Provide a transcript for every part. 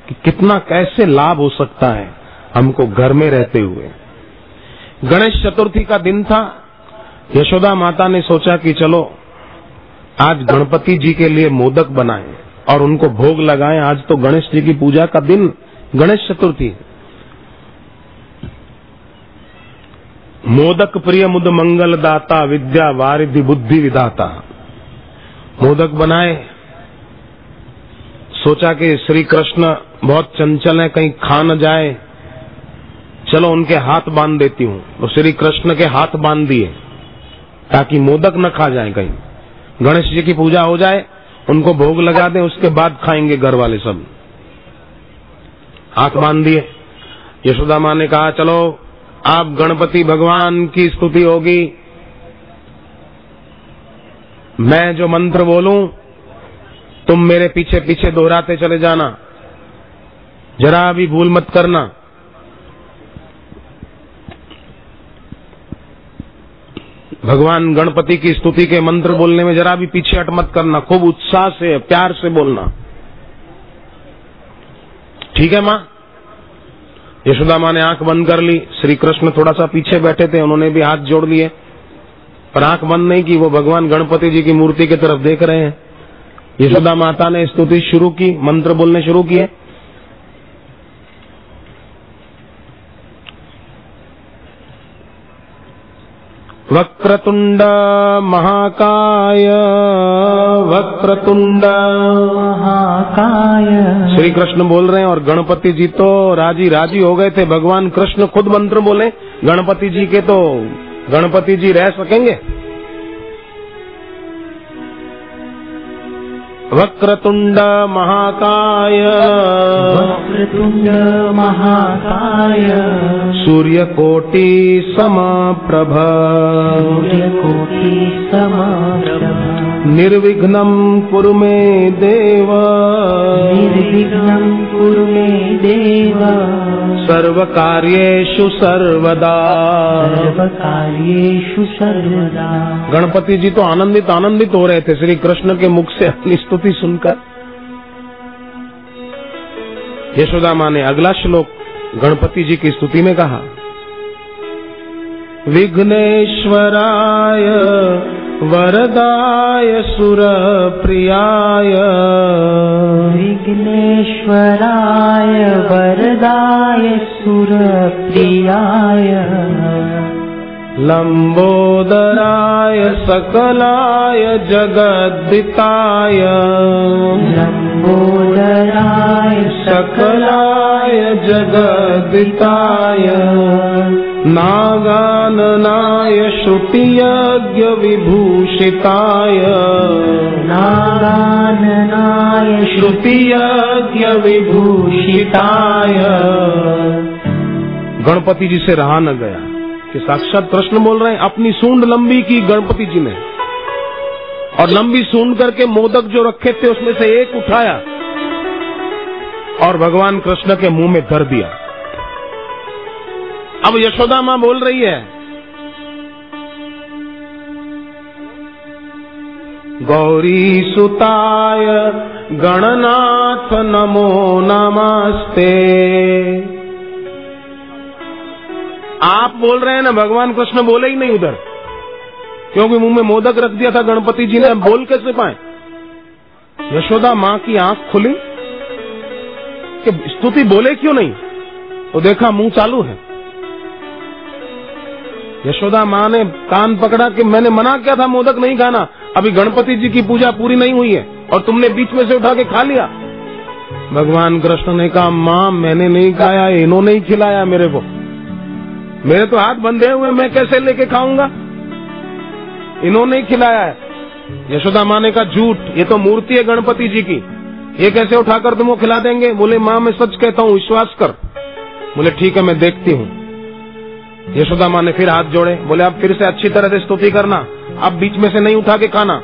कि कितना कैसे लाभ हो सकता है हमको घर में रहते हुए। गणेश चतुर्थी का दिन था। यशोदा माता ने सोचा कि चलो आज गणपति जी के लिए मोदक बनाएं और उनको भोग लगाएं। आज तो गणेश जी की पूजा का दिन, गणेश चतुर्थी। मोदक प्रिय मुद मंगल दाता, विद्या वारिधि बुद्धि विधाता। मोदक बनाए। सोचा कि श्री कृष्ण बहुत चंचल है, कहीं खा न जाए, चलो उनके हाथ बांध देती हूँ। तो श्री कृष्ण के हाथ बांध दिए ताकि मोदक न खा जाए, कहीं गणेश जी की पूजा हो जाए, उनको भोग लगा दें, उसके बाद खाएंगे घर वाले सब। हाथ बांध दिए। यशोदा माँ ने कहा चलो आप गणपति भगवान की स्तुति होगी, मैं जो मंत्र बोलूं तुम मेरे पीछे पीछे दोहराते चले जाना, जरा भी भूल मत करना। भगवान गणपति की स्तुति के मंत्र बोलने में जरा भी पीछे हट मत करना, खूब उत्साह से प्यार से बोलना। ठीक है माँ। यशोदा माँ ने आंख बंद कर ली। श्री कृष्ण थोड़ा सा पीछे बैठे थे, उन्होंने भी हाथ जोड़ लिए, पर आंख बंद नहीं की, वो भगवान गणपति जी की मूर्ति की तरफ देख रहे हैं। यशोदा माता ने स्तुति शुरू की, मंत्र बोलने शुरू किए। वक्रतुंड महाकाय, वक्रतुंड महाकाय। श्री कृष्ण बोल रहे हैं और गणपति जी तो राजी राजी हो गए थे। भगवान कृष्ण खुद मंत्र बोले, गणपति जी के तो गणपति जी रह सकेंगे। वक्रतुंड महाकाय, वक्रतुंड महाकाय, सूर्यकोटि समप्रभ, सूर्यकोटि समप्रभ, निर्विघ्नं कुरु मे देव, निर्विघ्नं कुरु मे देव, सर्वकार्येषु सर्वदा, सर्वकार्येषु सर्वदा। गणपति जी तो आनंदित आनंदित हो रहे थे श्री कृष्ण के मुख से अपनी स्तुति सुनकर। यशोदा माँ ने अगला श्लोक गणपति जी की स्तुति में कहा, विघ्नेश्वराय वरदाय सुरप्रियाय, विघ्नेश्वराय वरदाय सुरप्रियाय, लंबोदराय सकलाय जगद्दिताय, लंबोदराय सकलाय जगद्दिताय, नागाननाय श्रुतियज्ञ विभूषिताय, नागाननाय श्रुतियज्ञ विभूषिताय। गणपति जी से रहा न गया कि साक्षात कृष्ण बोल रहे हैं। अपनी सूंड लंबी की गणपति जी ने, और लंबी सूंड करके मोदक जो रखे थे उसमें से एक उठाया और भगवान कृष्ण के मुंह में धर दिया। अब यशोदा माँ बोल रही है, गौरी सुताय गणनाथ नमो नमस्ते। आप बोल रहे हैं ना, भगवान कृष्ण बोले ही नहीं उधर, क्योंकि मुंह में मोदक रख दिया था गणपति जी ने, बोल कैसे पाए। यशोदा माँ की आंख खुली कि स्तुति बोले क्यों नहीं, तो देखा मुंह चालू है। यशोदा माँ ने कान पकड़ा कि मैंने मना किया था मोदक नहीं खाना, अभी गणपति जी की पूजा पूरी नहीं हुई है और तुमने बीच में से उठा के खा लिया। भगवान कृष्ण ने कहा, माँ मैंने नहीं खाया, इन्होंने ही खिलाया मेरे को, मेरे तो हाथ बंधे हुए, मैं कैसे लेके खाऊंगा, इन्होंने ही खिलाया है। यशोदा माँ ने कहा, झूठ, ये तो मूर्ति है गणपति जी की, ये कैसे उठाकर तुमको खिला देंगे। बोले, माँ मैं सच कहता हूँ, विश्वास कर। बोले ठीक है मैं देखती हूँ। यशोदा माँ ने फिर हाथ जोड़े, बोले अब फिर से अच्छी तरह से स्तुति करना, अब बीच में से नहीं उठा के खाना।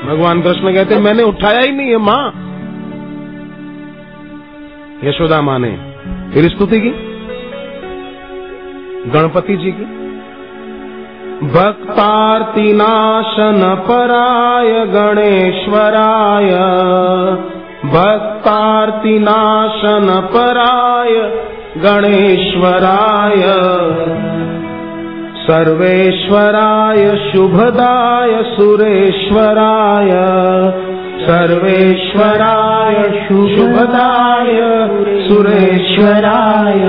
भगवान कृष्ण कहते, मैंने उठाया ही नहीं है माँ। यशोदा माँ ने फिर स्तुति की गणपति जी की। भक्तार्तिनाशन पराय गणेश्वराय, भक्तार्तिनाशन पराय गणेश्वराय सर्वेश्वराय शुभदाय सुरेश्वराय सर्वेश्वराय शुभदाय सुरेश्वराय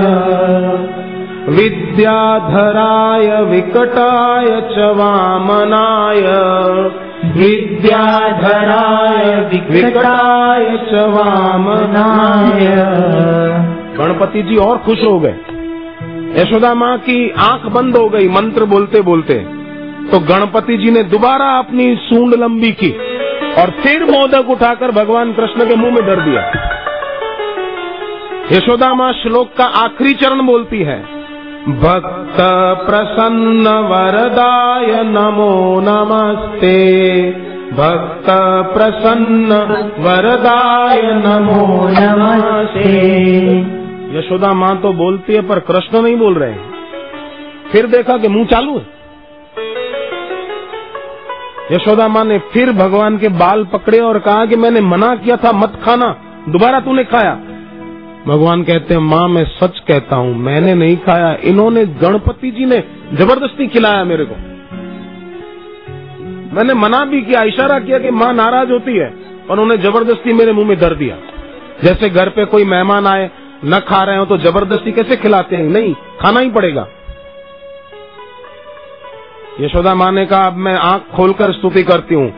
विद्याधराय विकटाय च वामनाय विद्याधराय विकटाय च वामनाय। गणपति जी और खुश हो गए। यशोदा माँ की आंख बंद हो गई मंत्र बोलते बोलते, तो गणपति जी ने दोबारा अपनी सूंड लंबी की और फिर मोदक उठाकर भगवान कृष्ण के मुंह में धर दिया। यशोदा माँ श्लोक का आखिरी चरण बोलती है, भक्त प्रसन्न वरदाय नमो नमस्ते, भक्त प्रसन्न वरदाय नमो नमस्ते। यशोदा माँ तो बोलती है पर कृष्ण नहीं बोल रहे हैं। फिर देखा कि मुंह चालू है। यशोदा माँ ने फिर भगवान के बाल पकड़े और कहा कि मैंने मना किया था मत खाना, दोबारा तूने खाया। भगवान कहते हैं, माँ मैं सच कहता हूँ, मैंने नहीं खाया, इन्होंने गणपति जी ने जबरदस्ती खिलाया मेरे को। मैंने मना भी किया, इशारा किया कि माँ नाराज होती है, और उन्होंने जबरदस्ती मेरे मुंह में धर दिया। जैसे घर पे कोई मेहमान आए, न खा रहे हो तो जबरदस्ती कैसे खिलाते हैं, नहीं खाना ही पड़ेगा। यशोदा माँ ने कहा, अब मैं आंख खोलकर स्तुति करती हूँ,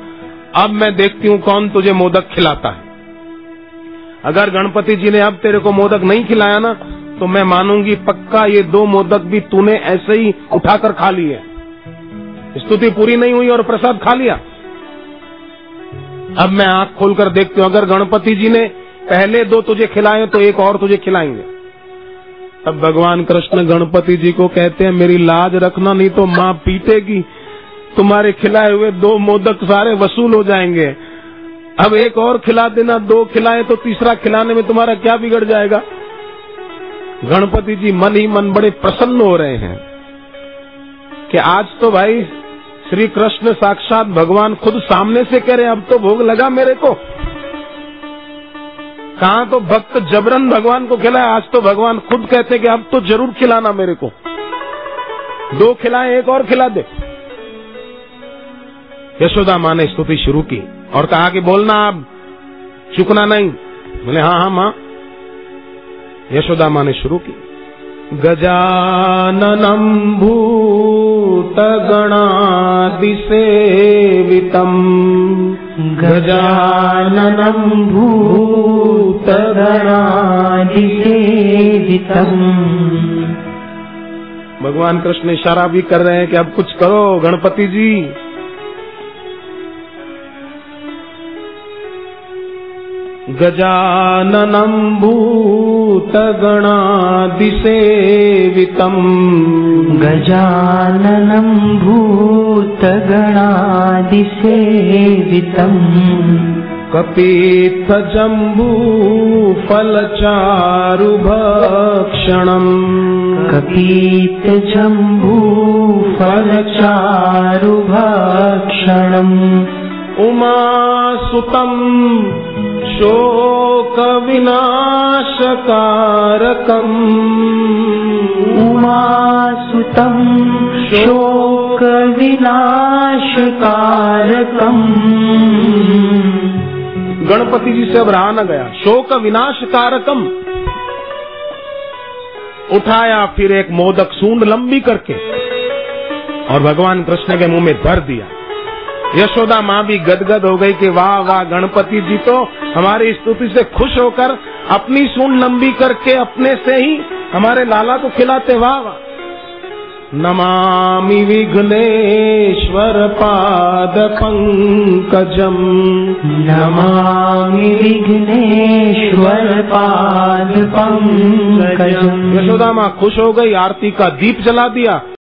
अब मैं देखती हूँ कौन तुझे मोदक खिलाता है। अगर गणपति जी ने अब तेरे को मोदक नहीं खिलाया ना, तो मैं मानूंगी पक्का ये 2 मोदक भी तूने ऐसे ही उठाकर खा लिए। स्तुति पूरी नहीं हुई और प्रसाद खा लिया। अब मैं आंख खोलकर देखती हूँ, अगर गणपति जी ने पहले 2 तुझे खिलाए तो एक और तुझे खिलाएंगे। तब भगवान कृष्ण गणपति जी को कहते हैं, मेरी लाज रखना, नहीं तो माँ पीटेगी, तुम्हारे खिलाए हुए 2 मोदक सारे वसूल हो जाएंगे। अब एक और खिला देना, 2 खिलाए तो तीसरा खिलाने में तुम्हारा क्या बिगड़ जाएगा। गणपति जी मन ही मन बड़े प्रसन्न हो रहे हैं कि आज तो भाई श्री कृष्ण साक्षात भगवान खुद सामने से कह रहे, अब तो भोग लगा मेरे को। कहाँ तो भक्त जबरन भगवान को खिलाए, आज तो भगवान खुद कहते कि अब तो जरूर खिलाना मेरे को। 2 खिलाए, एक और खिला दे। यशोदा माँ ने स्तुति शुरू की और कहा कि बोलना, अब चुकना नहीं। बोले हाँ हाँ माँ। यशोदा माँ ने शुरू की, गजाननं भूतगणादिसेवितं, गजाननं भूतगणादिसेवितं। भगवान कृष्ण इशारा भी कर रहे हैं कि अब कुछ करो गणपति जी। गजाननं भूतगणादिसेवितं, गजाननं भूतगणादिसेवितं। कपीतजम्बूफलचारुभक्षणम्, कपीतजम्बूफलचारुभक्षणम्। उमासुतं शोकविनाशकारकम्, उमासुतं शोकविनाशकारकम्। गणपति जी से अब रहा न गया। शोक विनाशकारकम उठाया, फिर एक मोदक सूंड लंबी करके और भगवान कृष्ण के मुंह में धर दिया। यशोदा माँ भी गदगद हो गई कि वाह वाह, गणपति जी तो हमारी स्तुति से खुश होकर अपनी सूंड लंबी करके अपने से ही हमारे लाला को खिलाते। वाह वाह। नमामि विघ्नेश्वर पाद पंकजम, नमामि विघ्नेश्वर पाद पंकजम। यशोदा माँ खुश हो गई, आरती का दीप जला दिया